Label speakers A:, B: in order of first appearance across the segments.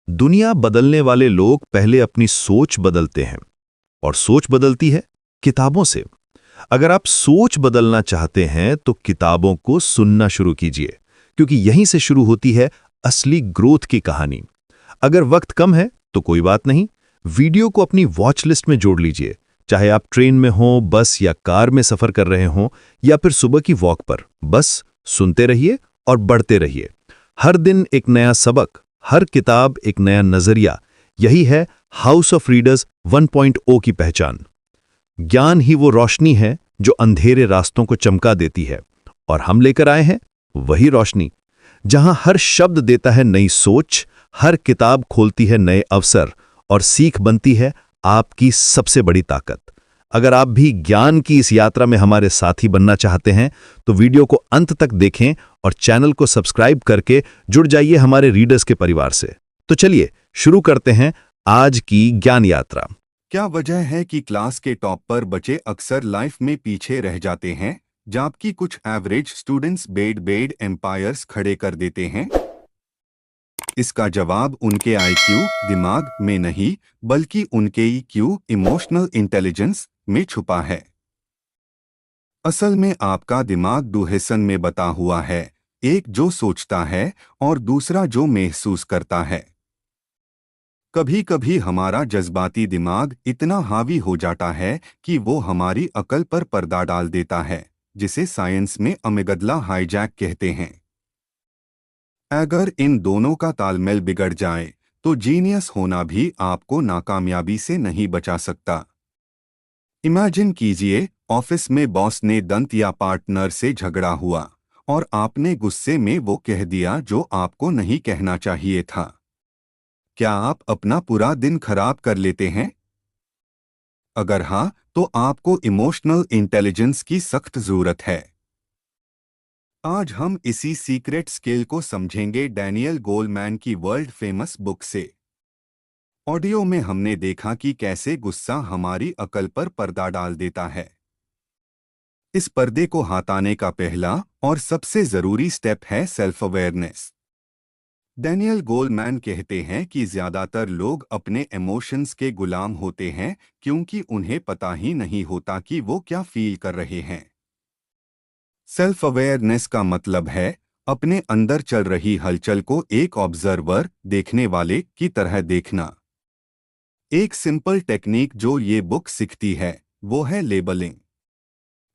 A: दुनिया बदलने वाले लोग पहले अपनी सोच बदलते हैं और सोच बदलती है किताबों से। अगर आप सोच बदलना चाहते हैं तो किताबों को सुनना शुरू कीजिए, क्योंकि यहीं से शुरू होती है असली ग्रोथ की कहानी। अगर वक्त कम है तो कोई बात नहीं, वीडियो को अपनी वॉच लिस्ट में जोड़ लीजिए। चाहे आप ट्रेन में हों, बस या कार में सफर कर रहे हों, या फिर सुबह की वॉक पर, बस सुनते रहिए और बढ़ते रहिए। हर दिन एक नया सबक, हर किताब एक नया नजरिया। यही है हाउस ऑफ रीडर्स 1.0 की पहचान। ज्ञान ही वो रोशनी है जो अंधेरे रास्तों को चमका देती है, और हम लेकर आए हैं वही रोशनी। जहां हर शब्द देता है नई सोच, हर किताब खोलती है नए अवसर, और सीख बनती है आपकी सबसे बड़ी ताकत। अगर आप भी ज्ञान की इस यात्रा में हमारे साथी बनना चाहते हैं तो वीडियो को अंत तक देखें और चैनल को सब्सक्राइब करके जुड़ जाइए हमारे रीडर्स के परिवार से। तो चलिए शुरू करते हैं आज की ज्ञान यात्रा।
B: क्या वजह है कि क्लास के टॉप पर बच्चे अक्सर लाइफ में पीछे रह जाते हैं, जबकि कुछ एवरेज स्टूडेंट्स बेड एम्पायर्स खड़े कर देते हैं? इसका जवाब उनके आईक्यू दिमाग में नहीं, बल्कि उनके ईक्यू इमोशनल इंटेलिजेंस में छुपा है। असल में आपका दिमाग दो हिस्सों में बटा हुआ है, एक जो सोचता है और दूसरा जो महसूस करता है। कभी कभी हमारा जज्बाती दिमाग इतना हावी हो जाता है कि वो हमारी अकल पर पर्दा डाल देता है, जिसे साइंस में अमिगडला हाईजैक कहते हैं। अगर इन दोनों का तालमेल बिगड़ जाए तो जीनियस होना भी आपको नाकामयाबी से नहीं बचा सकता। इमेजिन कीजिए, ऑफिस में बॉस ने दंत या पार्टनर से झगड़ा हुआ और आपने गुस्से में वो कह दिया जो आपको नहीं कहना चाहिए था। क्या आप अपना पूरा दिन खराब कर लेते हैं? अगर हाँ, तो आपको इमोशनल इंटेलिजेंस की सख्त जरूरत है। आज हम इसी सीक्रेट स्किल को समझेंगे डैनियल गोलमैन की वर्ल्ड फेमस बुक से। ऑडियो में हमने देखा कि कैसे गुस्सा हमारी अकल पर पर्दा डाल देता है। इस पर्दे को हटाने का पहला और सबसे जरूरी स्टेप है सेल्फ अवेयरनेस। डैनियल गोलमैन कहते हैं कि ज्यादातर लोग अपने इमोशंस के गुलाम होते हैं, क्योंकि उन्हें पता ही नहीं होता कि वो क्या फील कर रहे हैं। सेल्फ अवेयरनेस का मतलब है अपने अंदर चल रही हलचल को एक ऑब्जर्वर, देखने वाले की तरह देखना। एक सिंपल टेक्निक जो ये बुक सिखाती है वो है लेबलिंग।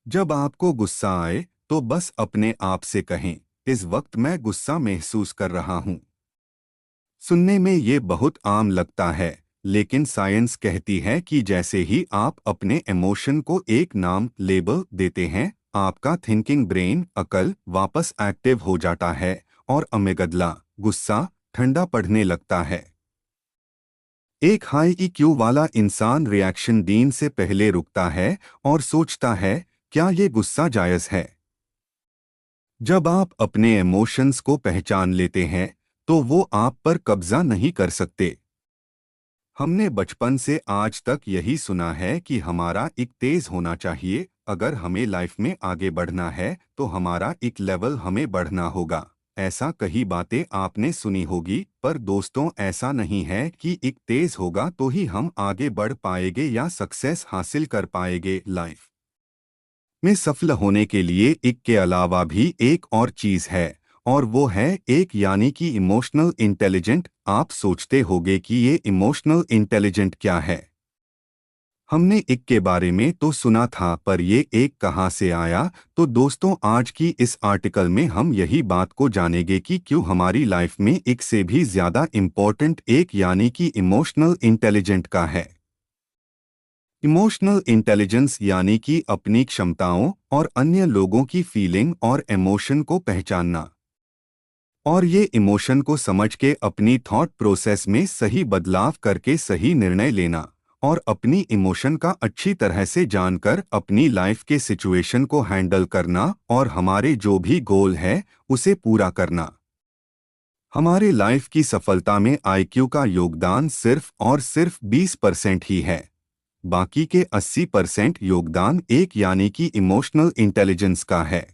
B: जब आपको गुस्सा आए तो बस अपने आप से कहें, इस वक्त मैं गुस्सा महसूस कर रहा हूं। सुनने में ये बहुत आम लगता है, लेकिन साइंस कहती है कि जैसे ही आप अपने इमोशन को एक नाम लेबल देते हैं, आपका थिंकिंग ब्रेन अकल वापस एक्टिव हो जाता है और अमिगडला गुस्सा ठंडा पड़ने लगता है। एक हाई ईक्यू वाला इंसान रिएक्शन देने से पहले रुकता है और सोचता है, क्या ये गुस्सा जायज है? जब आप अपने इमोशंस को पहचान लेते हैं तो वो आप पर कब्जा नहीं कर सकते। हमने बचपन से आज तक यही सुना है कि हमारा एक तेज होना चाहिए। अगर हमें लाइफ में आगे बढ़ना है तो हमारा एक लेवल हमें बढ़ना होगा। ऐसा कई बातें आपने सुनी होगी, पर दोस्तों ऐसा नहीं है कि एक तेज होगा तो ही हम आगे बढ़ पाएंगे या सक्सेस हासिल कर पाएंगे। लाइफ में सफल होने के लिए एक के अलावा भी एक और चीज है, और वो है एक, यानी कि इमोशनल इंटेलिजेंट। आप सोचते होंगे कि ये इमोशनल इंटेलिजेंट क्या है। हमने एक के बारे में तो सुना था, पर ये एक कहाँ से आया? तो दोस्तों, आज की इस आर्टिकल में हम यही बात को जानेंगे कि क्यों हमारी लाइफ में एक से भी ज्यादा इम्पोर्टेंट एक, यानी कि इमोशनल इंटेलिजेंट का है। इमोशनल इंटेलिजेंस यानी कि अपनी क्षमताओं और अन्य लोगों की फीलिंग और इमोशन को पहचानना, और ये इमोशन को समझ के अपनी थॉट प्रोसेस में सही बदलाव करके सही निर्णय लेना, और अपनी इमोशन का अच्छी तरह से जानकर अपनी लाइफ के सिचुएशन को हैंडल करना और हमारे जो भी गोल है उसे पूरा करना। हमारे लाइफ की सफलता में आईक्यू का योगदान सिर्फ और सिर्फ 20% ही है। बाकी के 80% योगदान एक, यानी कि इमोशनल इंटेलिजेंस का है।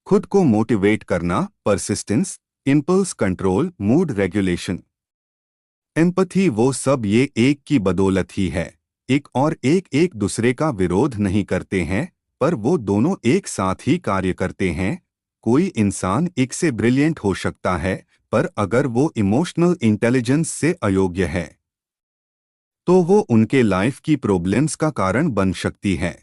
B: खुद को मोटिवेट करना, persistence, impulse control, mood regulation, empathy वो सब ये एक की बदौलत ही है। एक दूसरे का विरोध नहीं करते हैं, पर वो दोनों एक साथ ही कार्य करते हैं। कोई इंसान एक से ब्रिलियंट हो सकता है, पर अगर वो इमोशनल इंटेलिजेंस से अयोग्य है तो वो उनके लाइफ की प्रॉब्लम्स का कारण बन सकती है।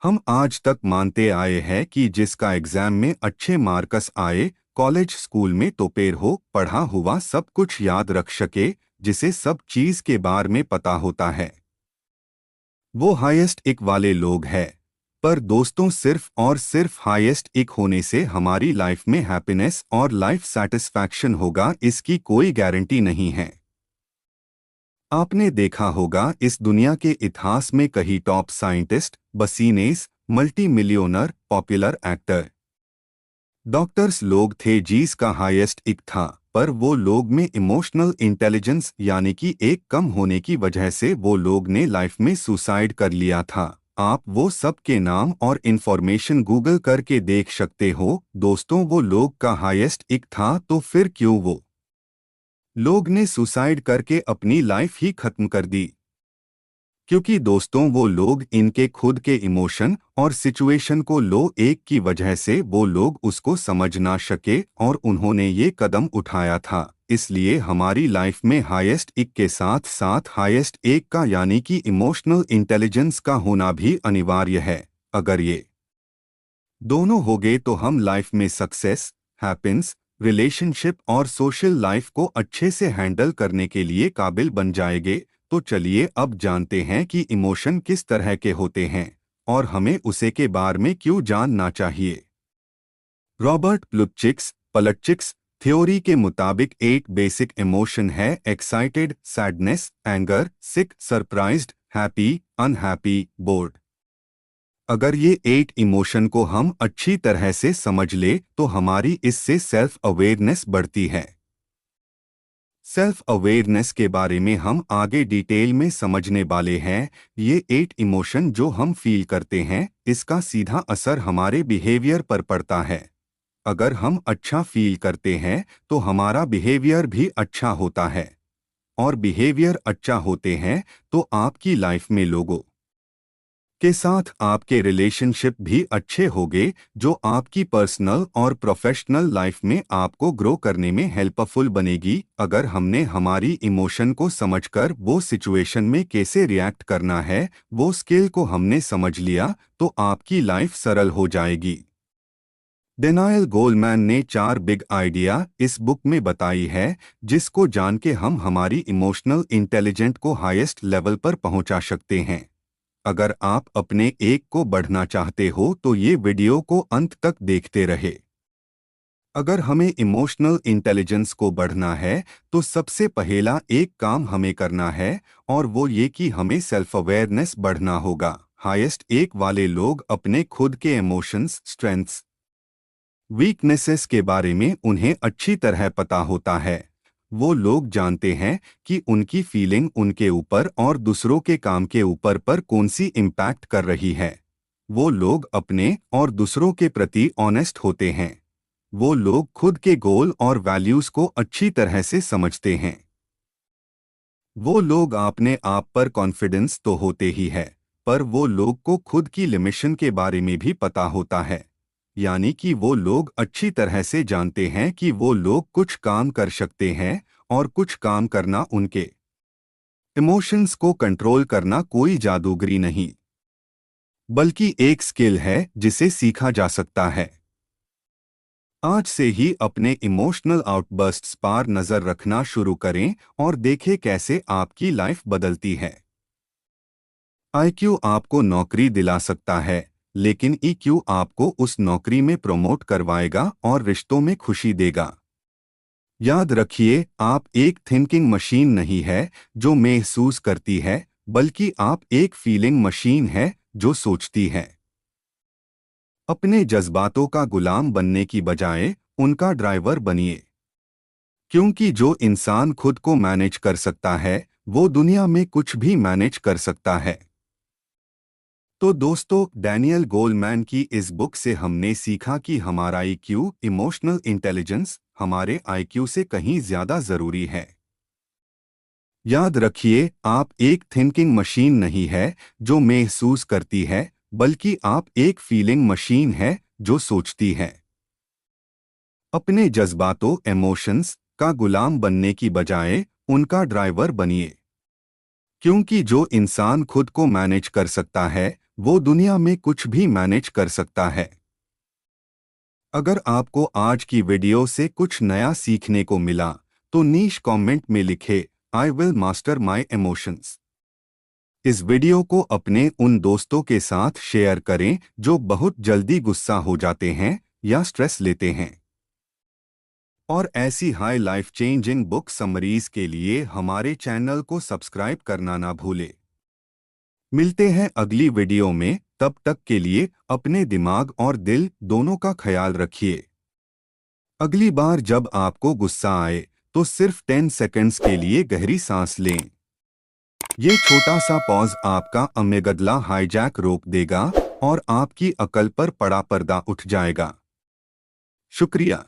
B: हम आज तक मानते आए हैं कि जिसका एग्जाम में अच्छे मार्क्स आए, कॉलेज स्कूल में टॉपर हो, पढ़ा हुआ सब कुछ याद रख सके, जिसे सब चीज के बारे में पता होता है, वो हाईएस्ट इक वाले लोग हैं। पर दोस्तों, सिर्फ और सिर्फ हाईएस्ट इक होने से हमारी लाइफ में हैप्पीनेस और लाइफ सैटिस्फैक्शन होगा, इसकी कोई गारंटी नहीं है। आपने देखा होगा इस दुनिया के इतिहास में कई top scientist, business, multi millionaire, popular actor, doctors लोग थे जिसका हाईएस्ट इक था, पर वो लोग में इमोशनल इंटेलिजेंस यानी कि एक कम होने की वजह से वो लोग ने लाइफ में सुसाइड कर लिया था। आप वो सब के नाम और इंफॉर्मेशन गूगल करके देख सकते हो। दोस्तों, वो लोग का हाईएस्ट इक था तो फिर क्यों वो लोग ने सुसाइड करके अपनी लाइफ ही खत्म कर दी? क्योंकि दोस्तों, वो लोग इनके खुद के इमोशन और सिचुएशन को लो एक की वजह से वो लोग उसको समझ ना सके और उन्होंने ये कदम उठाया था। इसलिए हमारी लाइफ में हाईएस्ट इक के साथ साथ हाईएस्ट एक का यानी कि इमोशनल इंटेलिजेंस का होना भी अनिवार्य है। अगर ये दोनों हो गए तो हम लाइफ में सक्सेस, हैप्पीनेस, रिलेशनशिप और सोशल लाइफ को अच्छे से हैंडल करने के लिए काबिल बन जाएंगे। तो चलिए अब जानते हैं कि इमोशन किस तरह के होते हैं और हमें उसे के बारे में क्यों जानना चाहिए। रॉबर्ट प्लutchik's थ्योरी के मुताबिक 8 बेसिक इमोशन है: एक्साइटेड, सैडनेस, एंगर, सिक, सरप्राइज्ड, हैप्पी, अनहैप्पी, बोर्ड। अगर ये 8 इमोशन को हम अच्छी तरह से समझ ले तो हमारी इससे सेल्फ अवेयरनेस बढ़ती है। सेल्फ अवेयरनेस के बारे में हम आगे डिटेल में समझने वाले हैं। ये 8 इमोशन जो हम फील करते हैं, इसका सीधा असर हमारे बिहेवियर पर पड़ता है। अगर हम अच्छा फील करते हैं तो हमारा बिहेवियर भी अच्छा होता है, और बिहेवियर अच्छा होते हैं तो आपकी लाइफ में लोगों के साथ आपके रिलेशनशिप भी अच्छे होंगे, जो आपकी पर्सनल और प्रोफेशनल लाइफ में आपको ग्रो करने में हेल्पफुल बनेगी। अगर हमने हमारी इमोशन को समझकर वो सिचुएशन में कैसे रिएक्ट करना है, वो स्किल को हमने समझ लिया, तो आपकी लाइफ सरल हो जाएगी। डेनियल गोलमैन ने 4 बिग आइडिया इस बुक में बताई है, जिसको जान के हम हमारी इमोशनल इंटेलिजेंट को हाईएस्ट लेवल पर पहुंचा सकते हैं। अगर आप अपने एक को बढ़ना चाहते हो तो ये वीडियो को अंत तक देखते रहे। अगर हमें इमोशनल इंटेलिजेंस को बढ़ना है तो सबसे पहला एक काम हमें करना है, और वो ये कि हमें सेल्फ अवेयरनेस बढ़ना होगा। हाईएस्ट एक वाले लोग अपने खुद के इमोशंस, स्ट्रेंथ्स, वीकनेसेस के बारे में उन्हें अच्छी तरह पता होता है। वो लोग जानते हैं कि उनकी फीलिंग उनके ऊपर और दूसरों के काम के ऊपर पर कौन सी इम्पैक्ट कर रही है। वो लोग अपने और दूसरों के प्रति ऑनेस्ट होते हैं। वो लोग खुद के गोल और वैल्यूज को अच्छी तरह से समझते हैं। वो लोग अपने आप पर कॉन्फिडेंस तो होते ही है, पर वो लोग को खुद की लिमिशन के बारे में भी पता होता है। यानी कि वो लोग अच्छी तरह से जानते हैं कि वो लोग कुछ काम कर सकते हैं, और कुछ काम करना उनके इमोशंस को कंट्रोल करना कोई जादूगरी नहीं, बल्कि एक स्किल है जिसे सीखा जा सकता है। आज से ही अपने इमोशनल आउटबर्स्ट्स पर नजर रखना शुरू करें और देखें कैसे आपकी लाइफ बदलती है। आईक्यू आपको नौकरी दिला सकता है, लेकिन ईक्यू आपको उस नौकरी में प्रमोट करवाएगा और रिश्तों में खुशी देगा। याद रखिए, आप एक थिंकिंग मशीन नहीं है जो महसूस करती है, बल्कि आप एक फीलिंग मशीन है जो सोचती है। अपने जज्बातों का गुलाम बनने की बजाय उनका ड्राइवर बनिए, क्योंकि जो इंसान खुद को मैनेज कर सकता है वो दुनिया में कुछ भी मैनेज कर सकता है। तो दोस्तों, डैनियल गोलमैन की इस बुक से हमने सीखा कि हमारा IQ, इमोशनल इंटेलिजेंस, हमारे IQ से कहीं ज्यादा जरूरी है। याद रखिए, आप एक थिंकिंग मशीन नहीं है जो महसूस करती है, बल्कि आप एक फीलिंग मशीन है जो सोचती है। अपने जज्बातों इमोशंस का गुलाम बनने की बजाय उनका ड्राइवर बनिए, क्योंकि जो इंसान खुद को मैनेज कर सकता है वो दुनिया में कुछ भी मैनेज कर सकता है। अगर आपको आज की वीडियो से कुछ नया सीखने को मिला तो नीश कमेंट में लिखे, I will master my emotions. इस वीडियो को अपने उन दोस्तों के साथ शेयर करें जो बहुत जल्दी गुस्सा हो जाते हैं या स्ट्रेस लेते हैं। और ऐसी high life changing book summaries के लिए हमारे चैनल को सब्सक्राइब करना ना भूलें। मिलते हैं अगली वीडियो में, तब तक के लिए अपने दिमाग और दिल दोनों का ख्याल रखिए। अगली बार जब आपको गुस्सा आए तो सिर्फ 10 सेकंड्स के लिए गहरी सांस लें। ये छोटा सा पॉज आपका अमेगडला हाईजैक रोक देगा और आपकी अकल पर पड़ा पर्दा उठ जाएगा। शुक्रिया।